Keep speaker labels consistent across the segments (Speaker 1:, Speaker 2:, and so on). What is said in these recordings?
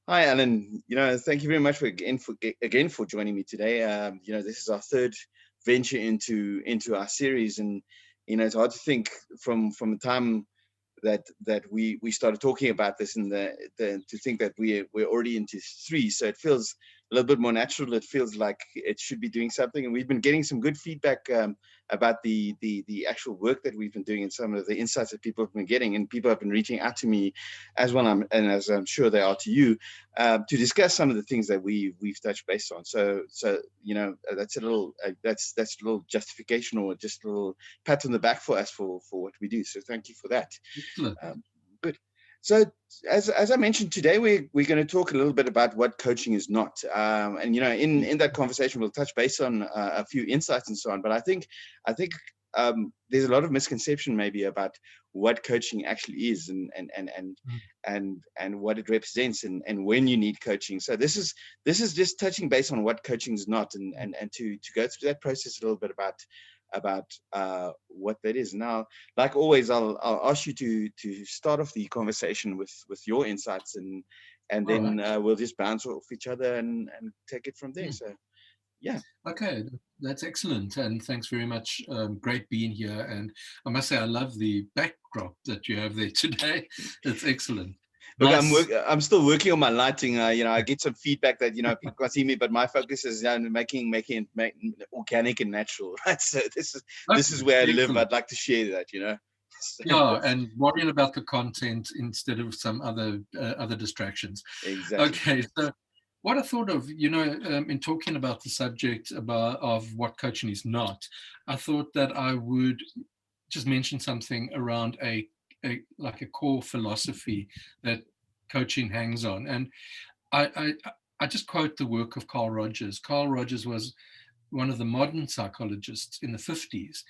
Speaker 1: Hi, Alan. Thank you very much again for joining me today. This is our third venture into our series, and it's hard to think from the time that we started talking about this, and to think that we're already into three. So it feels a little bit more natural. It feels like it should be doing something, and we've been getting some good feedback about the actual work that we've been doing, and some of the insights that people have been getting, and people have been reaching out to me as well, and as I'm sure they are to you, to discuss some of the things that we've touched base on. So that's a little justification, or just a little pat on the back for us for what we do. So thank you for that.
Speaker 2: Excellent.
Speaker 1: Good. So as I mentioned, today we're going to talk a little bit about what coaching is not, and in that conversation we'll touch base on a few insights and so on. But I think there's a lot of misconception maybe about what coaching actually is, and what it represents, and when you need coaching. So this is just touching base on what coaching is not, and to go through that process a little bit about what that is. Now, like always, I'll ask you to start off the conversation with your insights, and
Speaker 2: All
Speaker 1: then
Speaker 2: right.
Speaker 1: we'll just bounce off each other and take it from there.
Speaker 2: Mm.
Speaker 1: So yeah.
Speaker 2: Okay, that's excellent, and thanks very much. Great being here, and I must say I love the backdrop that you have there today. It's excellent.
Speaker 1: Look,
Speaker 2: Nice.
Speaker 1: I'm still working on my lighting. I get some feedback that people can't see me, but my focus is making organic and natural. Right. So this is
Speaker 2: Okay,
Speaker 1: where I live.
Speaker 2: excellent.
Speaker 1: I'd like to share that. So
Speaker 2: Yeah, and worrying about the content instead of some other distractions.
Speaker 1: exactly.
Speaker 2: Okay, so what I thought of, in talking about the subject of what coaching is not, I thought that I would just mention something around like a core philosophy that coaching hangs on. And I, I, I just quote the work of Carl Rogers. Carl Rogers was one of the modern psychologists in the 50s.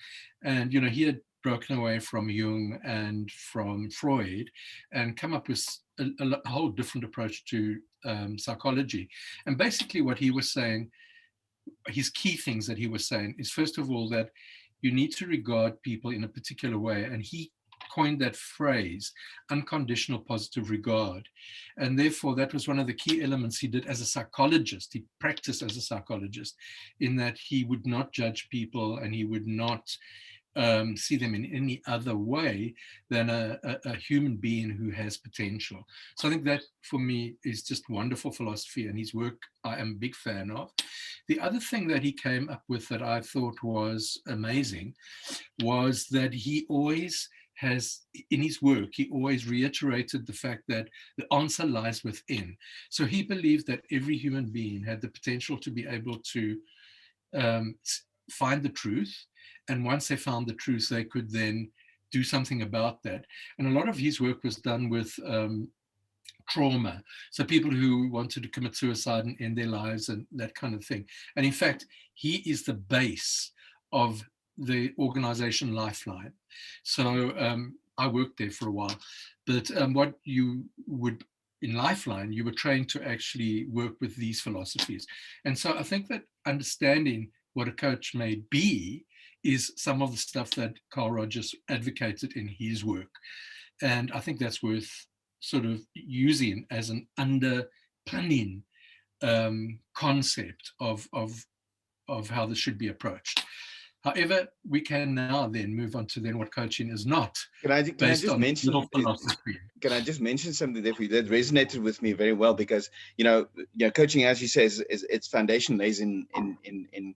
Speaker 2: And, he had broken away from Jung and from Freud and come up with a whole different approach to psychology. And basically, what he was saying, his key things that he was saying is, first of all, that you need to regard people in a particular way. And he coined that phrase, unconditional positive regard. And therefore, that was one of the key elements he did as a psychologist. He practiced as a psychologist, in that he would not judge people and he would not see them in any other way than a human being who has potential. So I think that for me is just wonderful philosophy, and his work I am a big fan of. The other thing that he came up with that I thought was amazing was that he always has, in his work, he always reiterated the fact that the answer lies within. So he believed that every human being had the potential to be able to um, find the truth. And once they found the truth, they could then do something about that. And a lot of his work was done with trauma. So people who wanted to commit suicide and end their lives and that kind of thing. And in fact, he is the base of the organization Lifeline. So I worked there for a while. But what you would in Lifeline, you were trained to actually work with these philosophies. And so I think that understanding what a coach may be is some of the stuff that Carl Rogers advocated in his work. And I think that's worth sort of using as an underpinning concept of how this should be approached. However, we can now then move on to then what coaching is not,
Speaker 1: Can I
Speaker 2: based
Speaker 1: just
Speaker 2: on little
Speaker 1: mention
Speaker 2: philosophy.
Speaker 1: something that resonated with me very well, because coaching, as you say, is its foundation lays in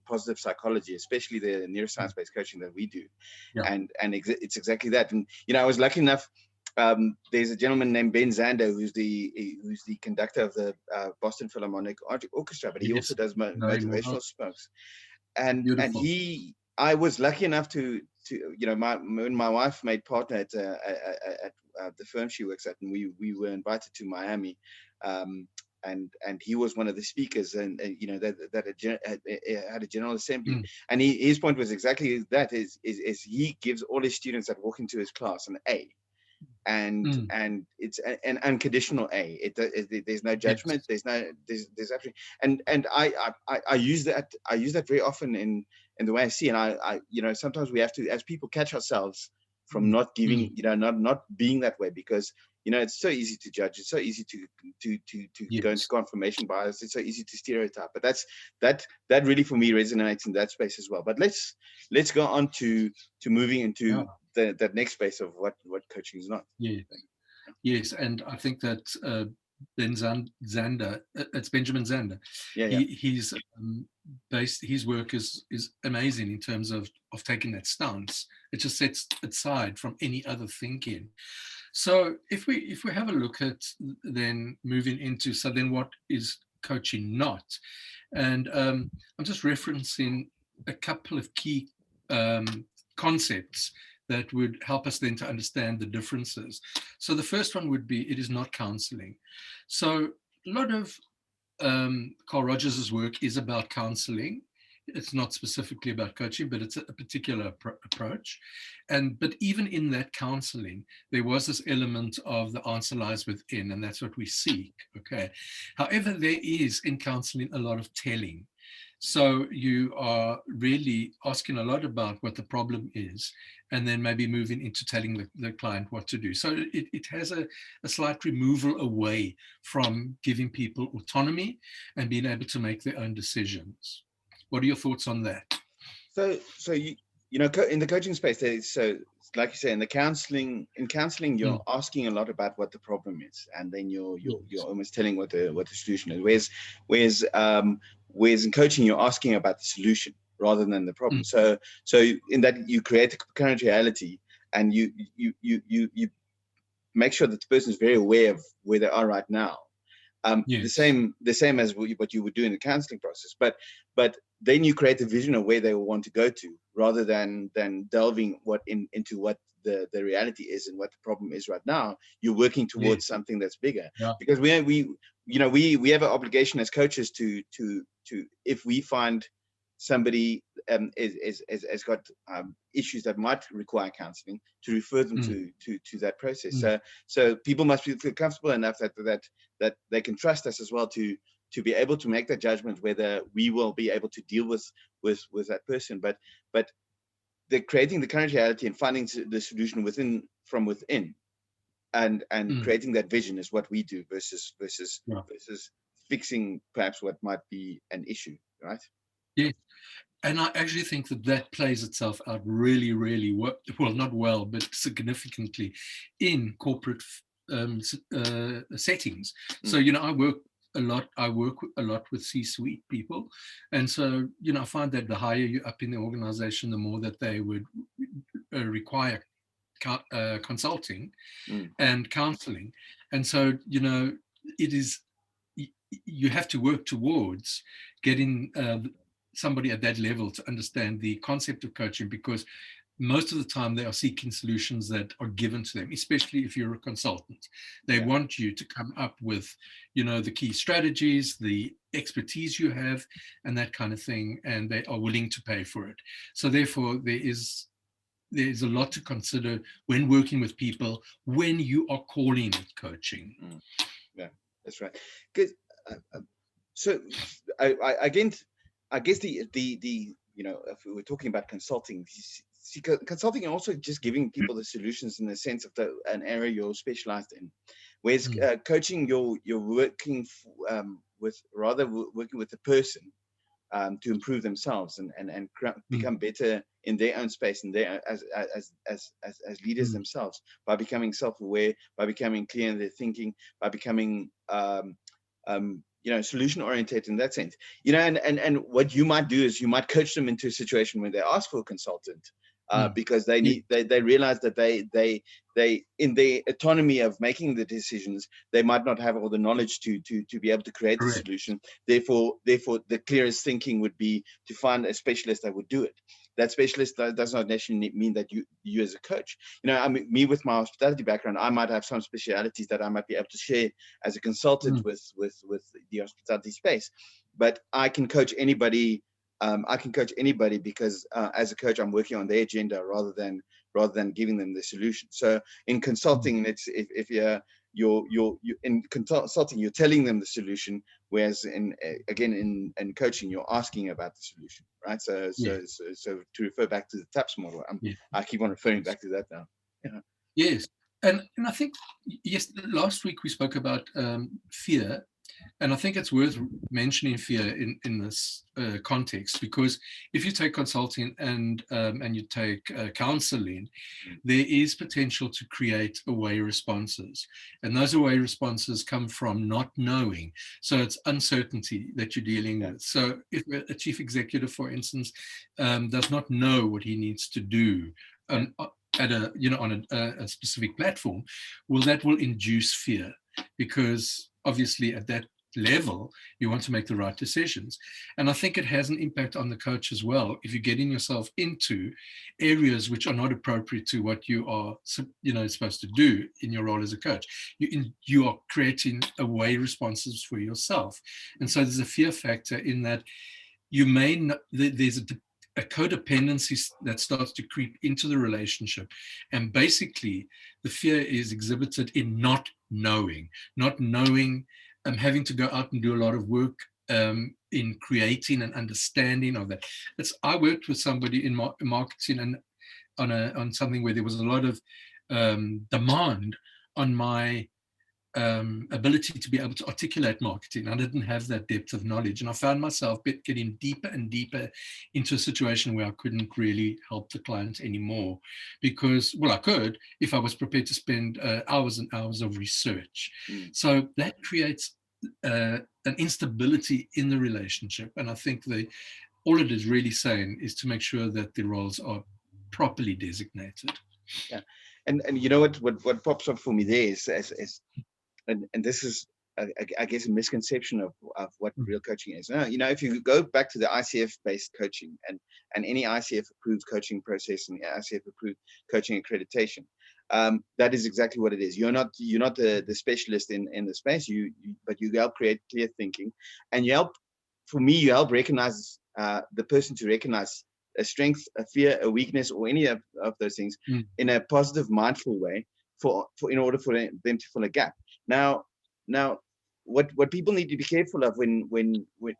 Speaker 1: positive psychology, especially the neuroscience-based coaching that we do,
Speaker 2: Yeah.
Speaker 1: and it's exactly that. And I was lucky enough. There's a gentleman named Ben Zander who's the conductor of the Boston Philharmonic Orchestra, but he also
Speaker 2: Yes.
Speaker 1: does
Speaker 2: No, well,
Speaker 1: motivational spokes. And
Speaker 2: beautiful.
Speaker 1: I was lucky enough to when my wife made partner at the firm she works at, and we were invited to Miami, and he was one of the speakers, and that had a general assembly,
Speaker 2: Mm,
Speaker 1: and his point was exactly that, is he gives all his students that walk into his class an A, and
Speaker 2: mm,
Speaker 1: it's an unconditional A. There's no
Speaker 2: yes.
Speaker 1: judgment. There's absolutely, and I use that very often in the way I see. And I sometimes we have to, as people, catch ourselves from
Speaker 2: Mm,
Speaker 1: not giving,
Speaker 2: mm,
Speaker 1: not being that way, because it's so easy to judge. It's so easy to go into
Speaker 2: Yes.
Speaker 1: confirmation bias. It's so easy to stereotype. But that really for me resonates in that space as well. But let's go on to moving
Speaker 2: Yeah.
Speaker 1: into that next space of what coaching is not.
Speaker 2: Yeah. Yes, and I think that Zander, it's Benjamin Zander.
Speaker 1: Yeah, yeah,
Speaker 2: He's based, his work is amazing in terms of taking that stance. It just sets aside from any other thinking. So if we have a look at then moving into, so then what is coaching not? And I'm just referencing a couple of key concepts that would help us then to understand the differences. So the first one would be, it is not counseling. So a lot of Carl Rogers's work is about counseling. It's not specifically about coaching, but it's a particular approach. But even in that counseling, there was this element of the answer lies within, and that's what we seek. Okay. However, there is in counseling a lot of telling. So you are really asking a lot about what the problem is, and then maybe moving into telling the client what to do. So it has a slight removal away from giving people autonomy and being able to make their own decisions. What are your thoughts on that?
Speaker 1: So in the coaching space, so like you say, in counseling, you're
Speaker 2: Mm,
Speaker 1: asking a lot about what the problem is, and then you're
Speaker 2: yes.
Speaker 1: almost telling what the solution is. Whereas in coaching, you're asking about the solution rather than the problem.
Speaker 2: Mm,
Speaker 1: So in that you create a current reality, and you make sure that the person is very aware of where they are right now, the
Speaker 2: yes.
Speaker 1: same as what you would do in the counseling process, but then you create a vision of where they will want to go to, rather than delving into what the reality is and what the problem is right now. You're working
Speaker 2: Yes.
Speaker 1: towards something that's bigger,
Speaker 2: Yeah.
Speaker 1: because we have an obligation as coaches to if we find somebody has got issues that might require counseling, to refer them
Speaker 2: Mm,
Speaker 1: to that process.
Speaker 2: mm,
Speaker 1: So people must feel comfortable enough that they can trust us as well to be able to make that judgment whether we will be able to deal with that person. But they're creating the current reality and finding the solution from within, and
Speaker 2: mm,
Speaker 1: creating that vision is what we do,
Speaker 2: yeah.
Speaker 1: versus fixing perhaps what might be an issue, right?
Speaker 2: Yeah. And I actually think that that plays itself out really, really well, not well, but significantly in corporate settings. So,
Speaker 1: Mm,
Speaker 2: I work a lot. I work a lot with C-suite people. And so, I find that the higher you up in the organization, the more that they would require consulting
Speaker 1: mm,
Speaker 2: and counseling. And so, it is, you have to work towards getting somebody at that level to understand the concept of coaching, because most of the time they are seeking solutions that are given to them, especially if you're a consultant. They
Speaker 1: yeah.
Speaker 2: want you to come up with, the key strategies, the expertise you have, and that kind of thing, and they are willing to pay for it. So therefore, there's a lot to consider when working with people, when you are calling it coaching.
Speaker 1: Mm, yeah, that's right. 'Cause, uh, uh, so again, I guess the if we were talking about consulting, see, consulting also just giving people the solutions in the sense of an area you're specialized in, whereas
Speaker 2: Mm,
Speaker 1: coaching, you're working with, rather working with the person, to improve themselves and
Speaker 2: mm,
Speaker 1: become better in their own space, and their as leaders
Speaker 2: mm,
Speaker 1: themselves, by becoming self-aware, by becoming clear in their thinking, by becoming solution oriented in that sense. And what you might do is you might coach them into a situation where they ask for a consultant,
Speaker 2: mm.
Speaker 1: because they
Speaker 2: Yeah,
Speaker 1: they realize that they in their autonomy of making the decisions, they might not have all the knowledge to be able to create the
Speaker 2: correct.
Speaker 1: solution. Therefore the clearest thinking would be to find a specialist that would do it. That specialist does not necessarily mean that you as a coach, I mean, me with my hospitality background, I might have some specialities that I might be able to share as a consultant
Speaker 2: Mm,
Speaker 1: with the hospitality space. But I can coach anybody. I can coach anybody because, as a coach, I'm working on their agenda rather than giving them the solution. So in
Speaker 2: mm.
Speaker 1: consulting, it's if you're in consulting, you're telling them the solution, whereas again in coaching, you're asking about the solution, right? So
Speaker 2: Yeah,
Speaker 1: so so, so to refer back to the TAPS model,
Speaker 2: yeah.
Speaker 1: I keep on referring back to that now. Yeah.
Speaker 2: Yes. And I think, yes, last week we spoke about fear. And I think it's worth mentioning fear in this context, because if you take consulting and you take counseling, there is potential to create away responses. And those away responses come from not knowing. So it's uncertainty that you're dealing
Speaker 1: Yeah.
Speaker 2: with. So if a chief executive, for instance, does not know what he needs to do at on a specific platform, well, that will induce fear, because obviously at that level you want to make the right decisions. And I think it has an impact on the coach as well. If you're getting yourself into areas which are not appropriate to what you are supposed to do in your role as a coach, you are creating away responses for yourself. And so there's a fear factor in that. You may not, there's a codependency that starts to creep into the relationship. And basically, the fear is exhibited in not knowing, having to go out and do a lot of work in creating an understanding of that. I worked with somebody in marketing and on something where there was a lot of demand on my ability to be able to articulate marketing. I didn't have that depth of knowledge, and I found myself getting deeper and deeper into a situation where I couldn't really help the client anymore, because, well, I could if I was prepared to spend hours and hours of research. So that creates an instability in the relationship, and I think all it is really saying is to make sure that the roles are properly designated.
Speaker 1: Yeah, and you know what pops up for me there is and this is I guess a misconception of what real coaching is. Now, if you go back to the ICF based coaching and any ICF approved coaching process and ICF approved coaching accreditation, that is exactly what it is. You're not the specialist in the space. But you help create clear thinking, and you help recognize the person to recognize a strength, a fear, a weakness, or any of those things in a positive, mindful way for in order for them to fill a gap. Now, what people need to be careful of when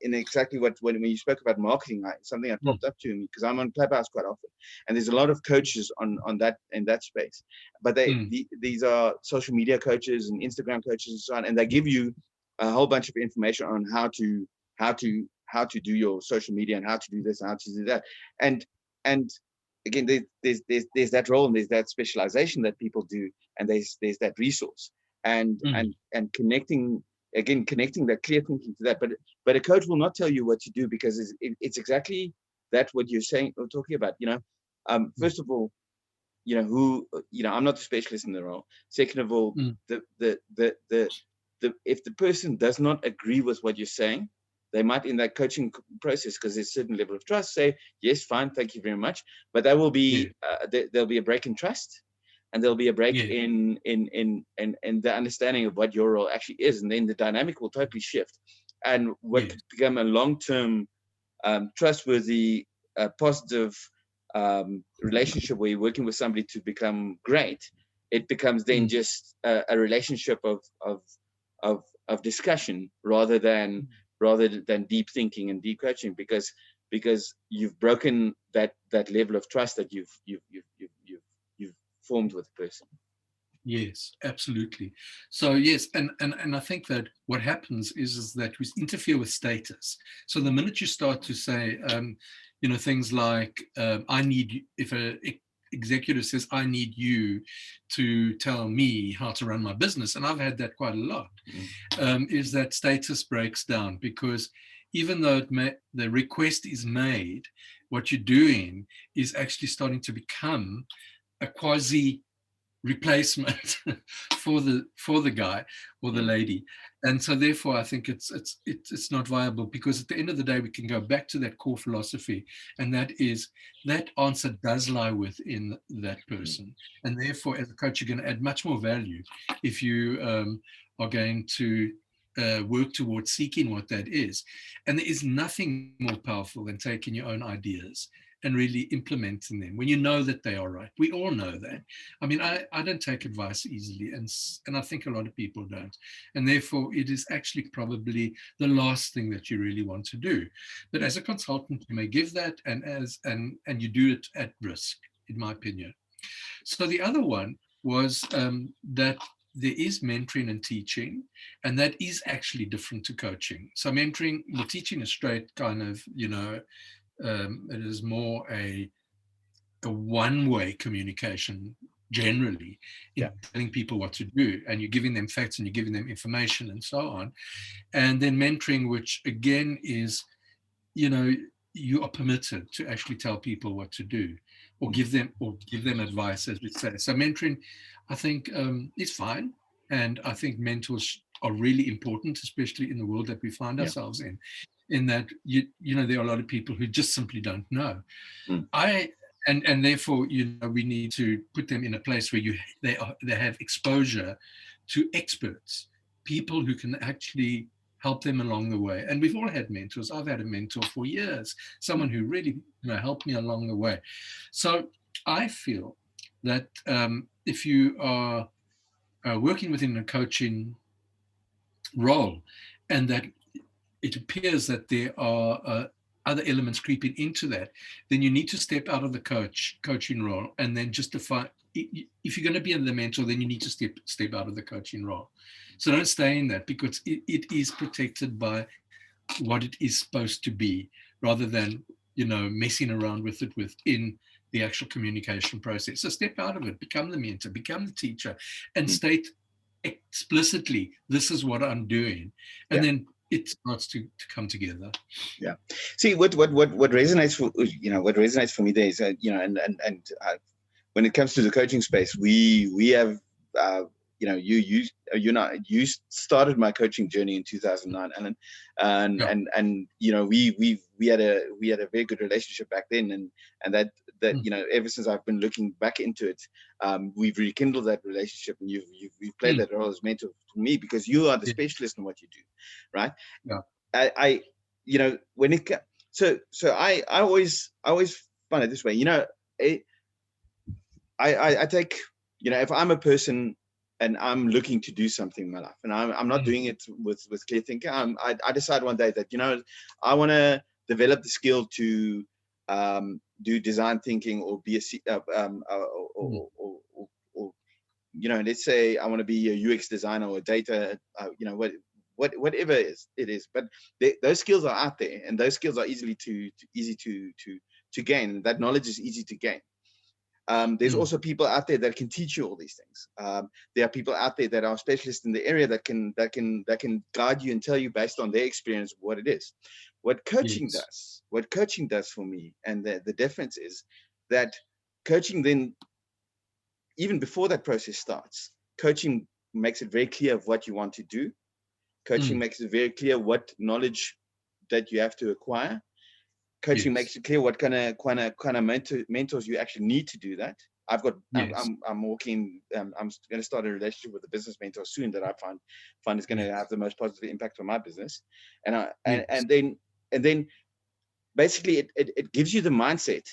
Speaker 1: in exactly when you spoke about marketing, something that popped up to me, because I'm on Clubhouse quite often, and there's a lot of coaches on that in that space, but these are social media coaches and Instagram coaches and so on, and they give you a whole bunch of information on how to do your social media and how to do this and how to do that, and again, there's that role and there's that specialization that people do, and there's that resource, and connecting that clear thinking to that. But a coach will not tell you what to do, because it's exactly that what you're saying or talking about. First of all, I'm not the specialist in the role. Second of all, if the person does not agree with what you're saying, they might, in that coaching process, because there's a certain level of trust, say, yes, fine, thank you very much. But there will be there'll be a break in trust, and there'll be a break in the understanding of what your role actually is, and then the dynamic will totally shift. And what could become a long-term, trustworthy, positive relationship where you're working with somebody to become great, it becomes then just a relationship of discussion rather than deep thinking and deep coaching, because you've broken that level of trust that you've formed with the person.
Speaker 2: Yes, absolutely. So yes, and I think that what happens is that we interfere with status. So the minute you start to say, things like, I need, if a executive says, I need you to tell me how to run my business, and I've had that quite a lot, is that status breaks down, because even though the request is made, what you're doing is actually starting to become a quasi replacement for the guy or the lady. And so therefore I think it's not viable, because at the end of the day we can go back to that core philosophy, and that is that answer does lie within that person, and therefore as a coach you're going to add much more value if you are going to work towards seeking what that is. And there is nothing more powerful than taking your own ideas and really implementing them when you know that they are right. We all know that. I mean, I don't take advice easily, and I think a lot of people don't. And therefore, it is actually probably the last thing that you really want to do. But as a consultant, you may give that, and you do it at risk, in my opinion. So the other one was that there is mentoring and teaching, and that is actually different to coaching. So mentoring, well, teaching is straight kind of, it is more a one-way communication generally in telling people what to do, and you're giving them facts and you're giving them information and so on. And then mentoring, which again is, you are permitted to actually tell people what to do, or give them advice, as we say. So mentoring, I think, is fine, and I think mentors are really important, especially in the world that we find ourselves in that there are a lot of people who just simply don't know. And therefore, we need to put them in a place where they have exposure to experts, people who can actually help them along the way. And we've all had mentors. I've had a mentor for years, someone who really helped me along the way. So I feel that if you are working within a coaching role, and that it appears that there are other elements creeping into that, then you need to step out of the coaching role, and then justify. If you're going to be the mentor, then you need to step out of the coaching role. So don't stay in that, because it is protected by what it is supposed to be, rather than messing around with it within the actual communication process. So step out of it, become the mentor, become the teacher, and state explicitly, this is what I'm doing, and then it starts to come together.
Speaker 1: Yeah. See, what resonates for me there is, when it comes to the coaching space, we have, you started my coaching journey in 2009, Allan, and we had a very good relationship back then, and that ever since I've been looking back into it, we've rekindled that relationship, and you've played that role as mentor to me, because you are the specialist in what you do, right? I when it so I always find it this way. I take, if I'm a person and I'm looking to do something in my life, and I'm not doing it with clear thinking, I decide one day that I want to develop the skill to do design thinking, or be let's say I want to be a UX designer or data, whatever it is. But those skills are out there, and those skills are easy to gain. That knowledge is easy to gain. There's also people out there that can teach you all these things. There are people out there that are specialists in the area that can guide you and tell you based on their experience what it is. What coaching does for me, and the difference is that coaching, then, even before that process starts, coaching makes it very clear of what you want to do. Coaching makes it very clear what knowledge that you have to acquire. Coaching makes it clear what kind of mentors you actually need to do that. I'm going to start a relationship with a business mentor soon that I find is going to have the most positive impact on my business. And then basically it gives you the mindset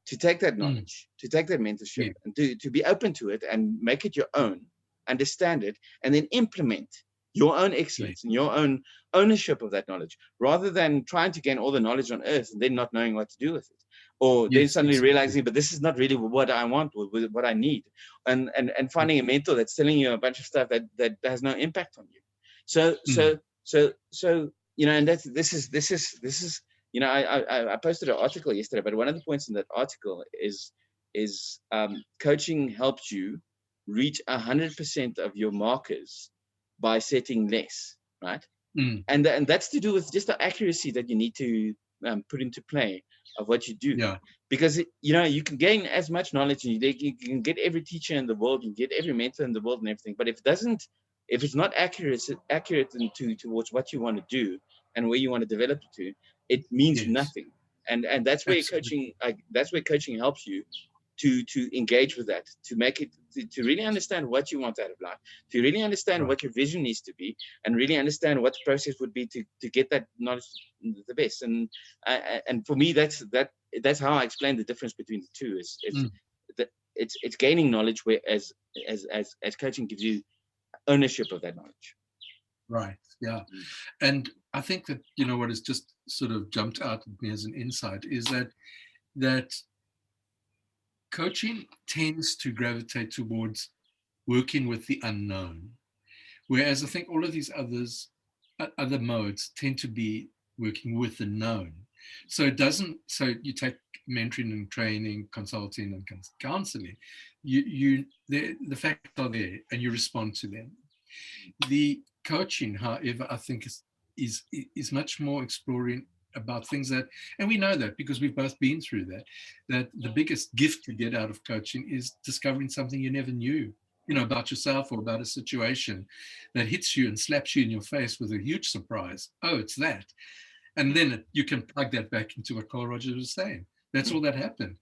Speaker 1: to take that knowledge, to take that mentorship, and to be open to it and make it your own, understand it, and then implement your own excellence and your own ownership of that knowledge, rather than trying to gain all the knowledge on earth and then not knowing what to do with it, or then suddenly realizing, but this is not really what I want, or what I need, and finding a mentor that's telling you a bunch of stuff that has no impact on you. So and this is I posted an article yesterday, but one of the points in that article is coaching helps you reach 100% of your markers by setting less, right? And that's to do with just the accuracy that you need to put into play of what you do. Because you can gain as much knowledge, and you can get every teacher in the world, you can get every mentor in the world and everything, but if it's not accurate towards what you want to do and where you want to develop it to, it means nothing. And that's where coaching helps you to engage with that, to make it, to really understand what you want out of life, to really understand what your vision needs to be, and really understand what the process would be to get that knowledge the best. And for me, that's how I explain the difference between the two. It's gaining knowledge, where as coaching gives you ownership of that knowledge.
Speaker 2: Right. Yeah. And I think that what has just sort of jumped out at me as an insight is that coaching tends to gravitate towards working with the unknown. Whereas I think all of these other modes tend to be working with the known. So it doesn't, so you take mentoring and training, consulting and counseling, the facts are there and you respond to them. The coaching, however, I think is much more exploring about things that, and we know that because we've both been through that, that the biggest gift you get out of coaching is discovering something you never knew, about yourself or about a situation that hits you and slaps you in your face with a huge surprise. Oh, it's that. And then you can plug that back into what Carl Rogers was saying. That's all that happened.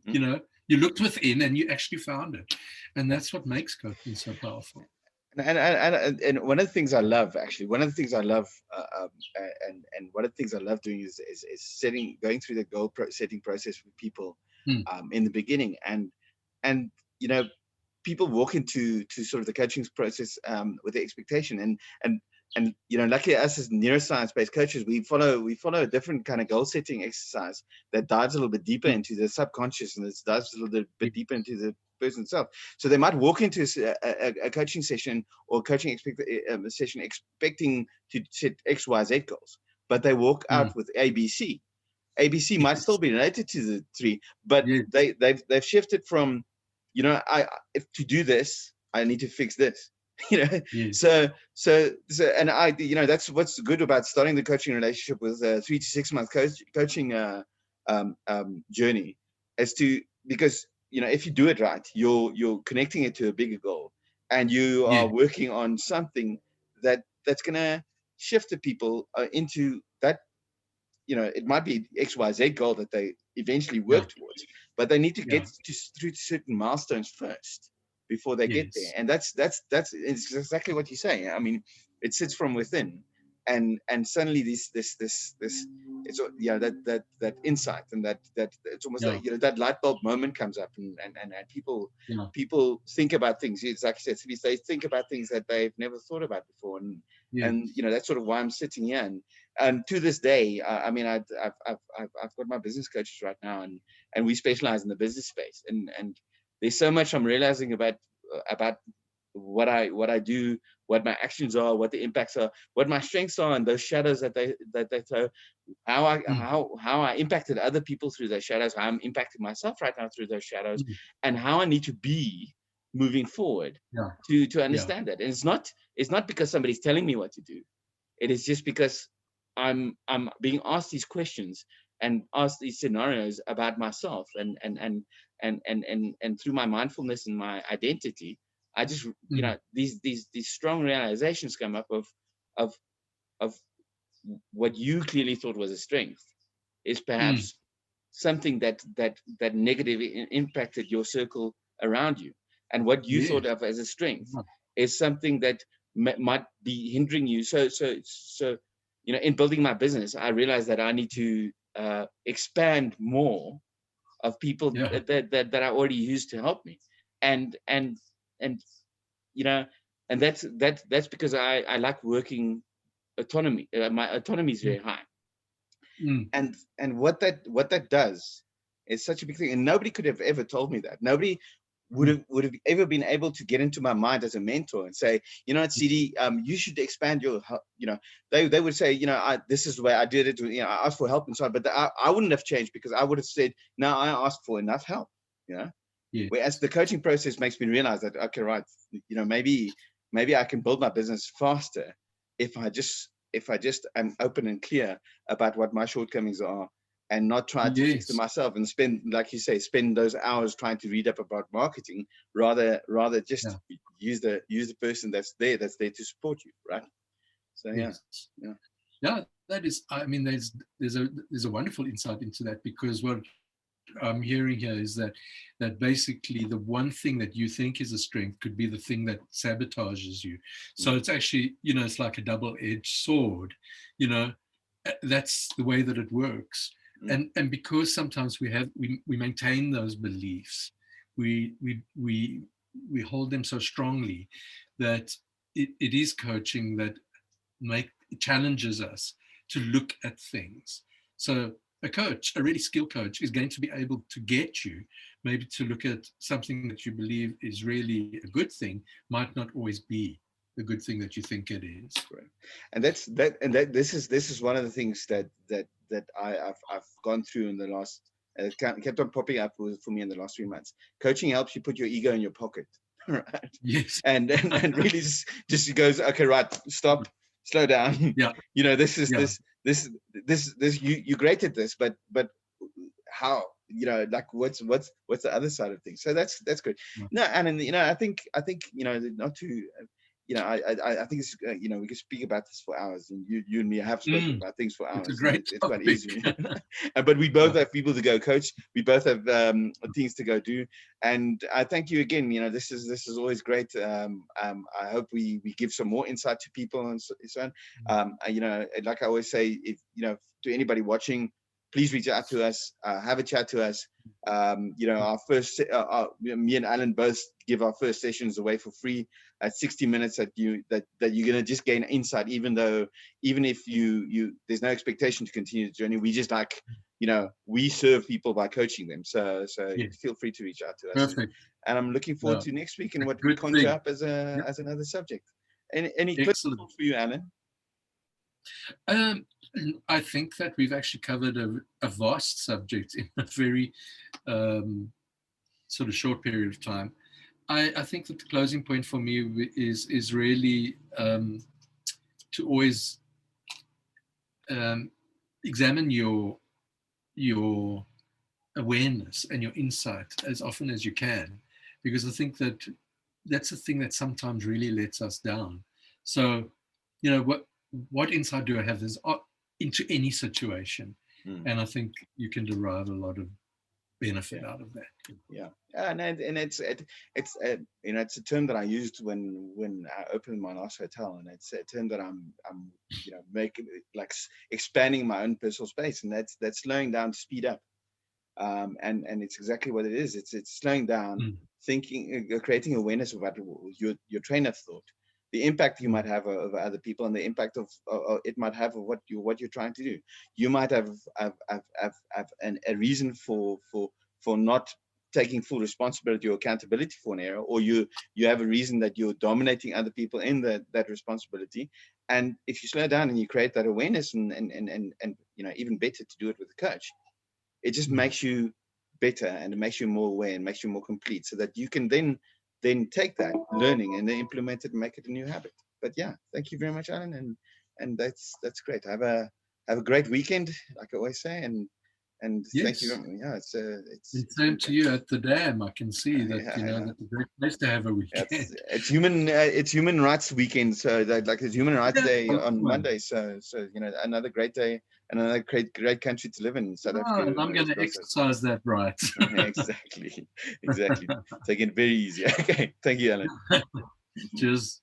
Speaker 2: You looked within and you actually found it. And that's what makes coaching so powerful.
Speaker 1: And one of the things I love, actually, one of the things I love, and one of the things I love doing is going through the goal setting process with people in the beginning, and people walk into sort of the coaching process with the expectation, and luckily us as neuroscience-based coaches, we follow a different kind of goal setting exercise that dives a little bit deeper into the subconscious, and it dives a little bit deeper into the person itself. So they might walk into a coaching session or coaching session expecting to set XYZ goals, but they walk out with ABC. ABC might still be related to the three, but they've shifted from, if to do this, I need to fix this. So and that's what's good about starting the coaching relationship with a 3 to 6 month coaching journey, because if you do it right, you're connecting it to a bigger goal, and you are working on something that's gonna shift the people into that. It might be XYZ goal that they eventually work towards, but they need to get through certain milestones first before they get there. And that's it's exactly what you say. I mean, it sits from within, and suddenly this it's that insight, and that it's almost like that light bulb moment comes up, and people think about things. It's like I said, they think about things that they've never thought about before, and that's sort of why I'm sitting here. And to this day, I mean, I've got my business coaches right now, and we specialize in the business space, and there's so much I'm realizing about what I do, what my actions are, what the impacts are, what my strengths are, and those shadows that they throw, how I impacted other people through those shadows, how I'm impacting myself right now through those shadows, and how I need to be moving forward to understand that. And it's not because somebody's telling me what to do. It is just because I'm being asked these questions and asked these scenarios about myself, and through my mindfulness and my identity, I just these strong realizations come up of what you clearly thought was a strength is perhaps something that negatively impacted your circle around you, and what you thought of as a strength is something that might be hindering you. So in building my business, I realized that I need to expand more of people that I already used to help me, and and that's because I like working autonomy. My autonomy is very high, and what that does is such a big thing, and nobody could have ever told me that. Nobody would have ever been able to get into my mind as a mentor and say, what, CD, you should expand your, they would say, this is the way I did it. I asked for help and so on, but I wouldn't have changed, because I would have said, no, I asked for enough help. Whereas the coaching process makes me realize that, okay, right, maybe I can build my business faster if I just am open and clear about what my shortcomings are, and not try to fix them myself, and spend, like you say, those hours trying to read up about marketing, rather just use the person that's there to support you, right? So
Speaker 2: that is, I mean, there's a wonderful insight into that, because what I'm hearing here is that basically the one thing that you think is a strength could be the thing that sabotages you. So it's actually, it's like a double-edged sword. That's the way that it works. And because sometimes we maintain those beliefs, we hold them so strongly that it is coaching that challenges us to look at things. So a coach, a really skilled coach, is going to be able to get you maybe to look at something that you believe is really a good thing, might not always be the good thing that you think it is.
Speaker 1: Right. And this is one of the things that I've gone through in the last kept on popping up for me in the last 3 months. Coaching helps you put your ego in your pocket, right?
Speaker 2: Yes.
Speaker 1: And really just goes, okay, right, stop, slow down.
Speaker 2: Yeah.
Speaker 1: You know, this is
Speaker 2: Yeah.
Speaker 1: this you great at this, but how, you know, like what's the other side of things? So that's good.
Speaker 2: Yeah.
Speaker 1: No, and you know, I think you know, not to you know, I think it's you know, we could speak about this for hours, and you and me have spoken about things for
Speaker 2: It's a
Speaker 1: hours. So
Speaker 2: great
Speaker 1: it's quite
Speaker 2: topic.
Speaker 1: easy. But we both
Speaker 2: Yeah.
Speaker 1: have people to go coach. We both have things to go do. And I thank you again. You know, this is always great. I hope we give some more insight to people and so on. You know, like I always say, if you know, to anybody watching, please reach out to us, have a chat to us. You know, our first, me and Allan both give our first sessions away for free at 60 minutes that you're going to just gain insight, even if you there's no expectation to continue the journey. We just like, you know, we serve people by coaching them. So
Speaker 2: Yes.
Speaker 1: feel free to reach out to us.
Speaker 2: Perfect.
Speaker 1: And I'm looking forward to next week and what we
Speaker 2: Good
Speaker 1: conjure
Speaker 2: thing.
Speaker 1: up as another subject. Any clips
Speaker 2: Excellent.
Speaker 1: for you, Allan?
Speaker 2: I think that we've actually covered a vast subject in a very sort of short period of time. I think that the closing point for me is really to always examine your awareness and your insight as often as you can, because I think that that's the thing that sometimes really lets us down. So, you know, what insight do I have into any situation? And I think you can derive a lot of benefit out of that.
Speaker 1: Yeah, and it's you know, it's a term that I used when I opened my last hotel, and it's a term that I'm you know, making, like, expanding my own personal space, and that's slowing down to speed up. And it's exactly what it is. It's slowing down, thinking, creating awareness about your train of thought, the impact you might have over other people, and the impact of it might have of what you're trying to do. You might have a reason for not taking full responsibility or accountability for an error, or you have a reason that you're dominating other people in that responsibility. And if you slow down and you create that awareness, and you know, even better to do it with a coach, it just makes you better, and it makes you more aware, and makes you more complete, so that you can then take that learning and then implement it and make it a new habit. But yeah, thank you very much, Allan, and that's great. Have a great weekend, like I always say, and thank you.
Speaker 2: Yes.
Speaker 1: Yeah,
Speaker 2: It's same to you at the dam. I can see that,
Speaker 1: yeah,
Speaker 2: you know, that's a great place to have a weekend.
Speaker 1: it's human rights weekend, so that, like, it's Human Rights Day on Monday. So you know, another great day and another great country to live in, South Africa.
Speaker 2: And I'm going to exercise that right.
Speaker 1: Exactly. Take it very easy. Okay, thank you, Allan.
Speaker 2: Cheers.